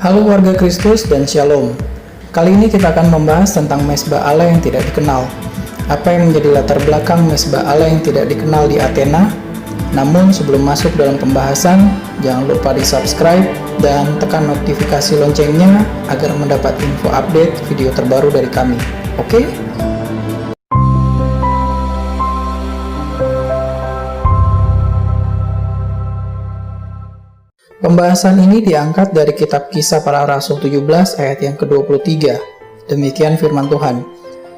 Halo warga Kristus dan Shalom. Kali ini kita akan membahas tentang mezbah Allah yang tidak dikenal. Apa yang menjadi latar belakang mezbah Allah yang tidak dikenal di Athena? Namun sebelum masuk dalam pembahasan, jangan lupa di subscribe dan tekan notifikasi loncengnya agar mendapat info update video terbaru dari kami. Oke? Pembahasan ini diangkat dari kitab Kisah Para Rasul 17 ayat yang ke-23. Demikian firman Tuhan.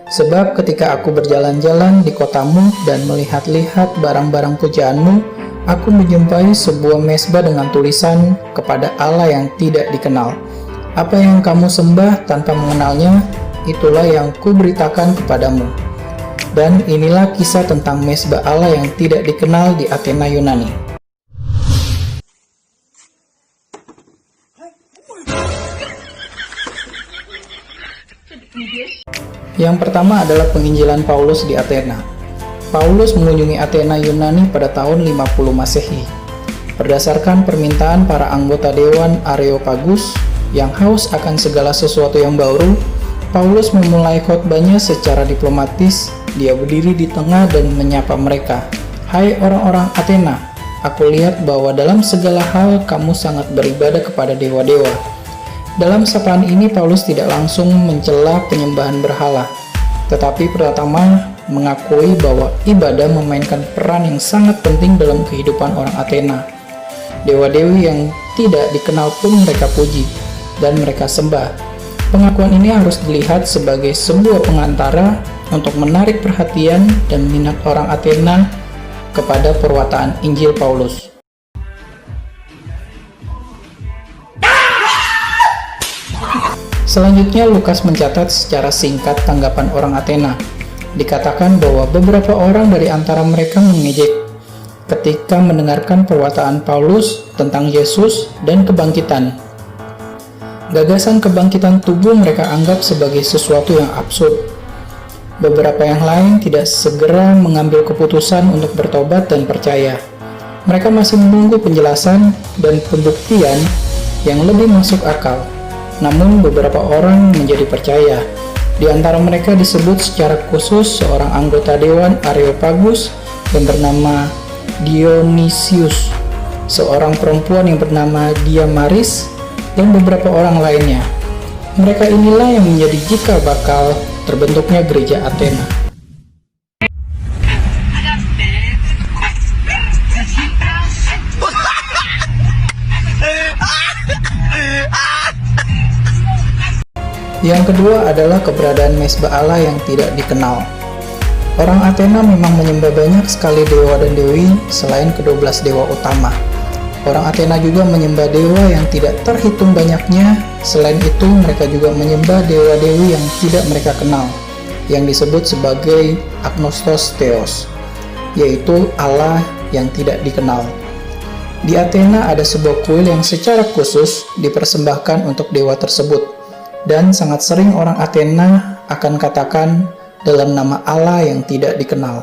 Sebab ketika aku berjalan-jalan di kotamu dan melihat-lihat barang-barang pujaanmu, aku menjumpai sebuah mezbah dengan tulisan kepada Allah yang tidak dikenal. Apa yang kamu sembah tanpa mengenalnya, itulah yang kuberitakan kepadamu. Dan inilah kisah tentang mezbah Allah yang tidak dikenal di Athena Yunani. Yang pertama adalah penginjilan Paulus di Athena. Paulus mengunjungi Athena Yunani pada tahun 50 Masehi. Berdasarkan permintaan para anggota dewan Areopagus yang haus akan segala sesuatu yang baru, Paulus memulai khotbahnya secara diplomatis. Dia berdiri di tengah dan menyapa mereka. Hai orang-orang Athena, aku lihat bahwa dalam segala hal kamu sangat beribadah kepada dewa-dewa. Dalam sapaan ini Paulus tidak langsung mencela penyembahan berhala, tetapi pertama mengakui bahwa ibadah memainkan peran yang sangat penting dalam kehidupan orang Athena. Dewa-dewi yang tidak dikenal pun mereka puji dan mereka sembah. Pengakuan ini harus dilihat sebagai sebuah pengantara untuk menarik perhatian dan minat orang Athena kepada perwataan Injil Paulus. Selanjutnya, Lukas mencatat secara singkat tanggapan orang Athena. Dikatakan bahwa beberapa orang dari antara mereka mengejek ketika mendengarkan perwataan Paulus tentang Yesus dan kebangkitan. Gagasan kebangkitan tubuh mereka anggap sebagai sesuatu yang absurd. Beberapa yang lain tidak segera mengambil keputusan untuk bertobat dan percaya. Mereka masih menunggu penjelasan dan pembuktian yang lebih masuk akal. Namun beberapa orang menjadi percaya. Di antara mereka disebut secara khusus seorang anggota dewan Areopagus yang bernama Dionysius, seorang perempuan yang bernama Diamaris, dan beberapa orang lainnya. Mereka inilah yang menjadi cikal bakal terbentuknya gereja Athena. Yang kedua adalah keberadaan mezbah Allah yang tidak dikenal. Orang Athena memang menyembah banyak sekali dewa dan dewi selain ke-12 dewa utama. Orang Athena juga menyembah dewa yang tidak terhitung banyaknya. Selain itu, mereka juga menyembah dewa-dewi yang tidak mereka kenal, yang disebut sebagai agnostos theos, yaitu Allah yang tidak dikenal. Di Athena ada sebuah kuil yang secara khusus dipersembahkan untuk dewa tersebut. Dan sangat sering orang Athena akan katakan dalam nama Allah yang tidak dikenal.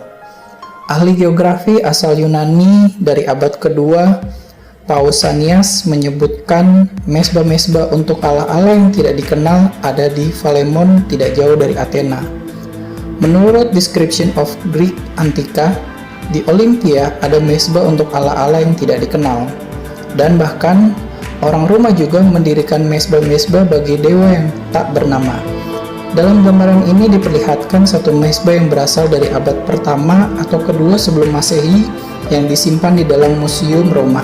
Ahli geografi asal Yunani dari abad kedua, Pausanias, menyebutkan mezbah-mezbah untuk Allah-Allah yang tidak dikenal ada di Phalemon tidak jauh dari Athena. Menurut Description of Greek Antiqa, di Olympia ada mezbah untuk Allah-Allah yang tidak dikenal. Dan bahkan orang Roma juga mendirikan mezbah-mezbah bagi dewa yang tak bernama. Dalam gambaran ini diperlihatkan satu mezbah yang berasal dari abad pertama atau kedua sebelum Masehi yang disimpan di dalam museum Roma.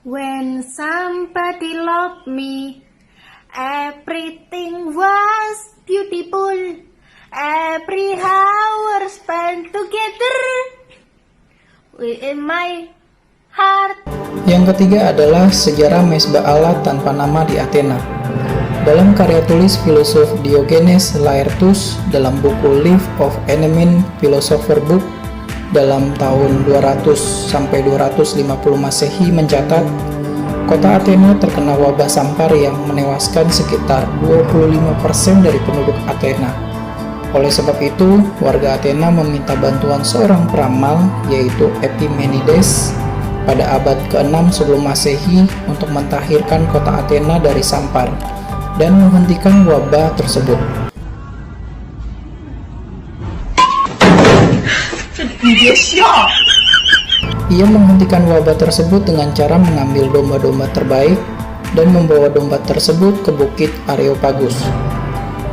When somebody loved me, everything was beautiful. Every hour spent together in my heart. Yang ketiga adalah sejarah mezbah Allah tanpa nama di Athena. Dalam karya tulis filosof Diogenes Laertus dalam buku Life of Eminent Philosopher Book dalam tahun 200-250 Masehi mencatat, kota Athena terkena wabah sampar yang menewaskan sekitar 25% dari penduduk Athena. Oleh sebab itu, warga Athena meminta bantuan seorang peramal yaitu Epimenides pada abad ke-6 sebelum Masehi untuk mentahirkan kota Athena dari sampar dan menghentikan wabah tersebut. Ia menghentikan wabah tersebut dengan cara mengambil domba-domba terbaik dan membawa domba tersebut ke bukit Areopagus.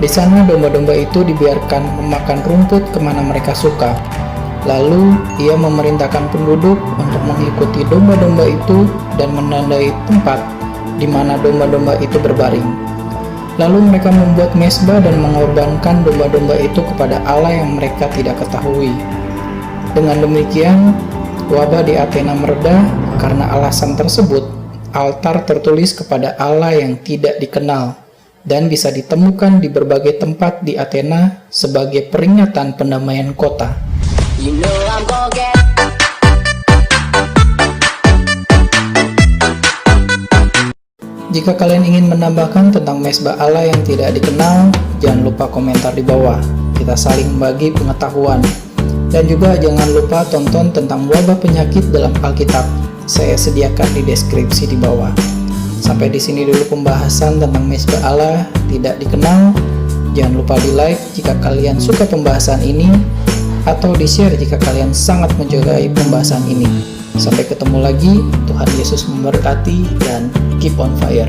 Di sana domba-domba itu dibiarkan memakan rumput kemana mereka suka. Lalu ia memerintahkan penduduk untuk mengikuti domba-domba itu dan menandai tempat di mana domba-domba itu berbaring. Lalu mereka membuat mezbah dan mengorbankan domba-domba itu kepada Allah yang mereka tidak ketahui. Dengan demikian, wabah di Athena mereda karena alasan tersebut. Altar tertulis kepada Allah yang tidak dikenal dan bisa ditemukan di berbagai tempat di Athena sebagai peringatan pendamaian kota. Jika kalian ingin menambahkan tentang mezbah Allah yang tidak dikenal, jangan lupa komentar di bawah. Kita saling membagi pengetahuan. Dan juga jangan lupa tonton tentang wabah penyakit dalam Alkitab. Saya sediakan di deskripsi di bawah. Sampai di sini dulu pembahasan tentang mezbah Allah tidak dikenal. Jangan lupa di like jika kalian suka pembahasan ini, atau di-share jika kalian sangat menyukai pembahasan ini. Sampai ketemu lagi, Tuhan Yesus memberkati dan keep on fire.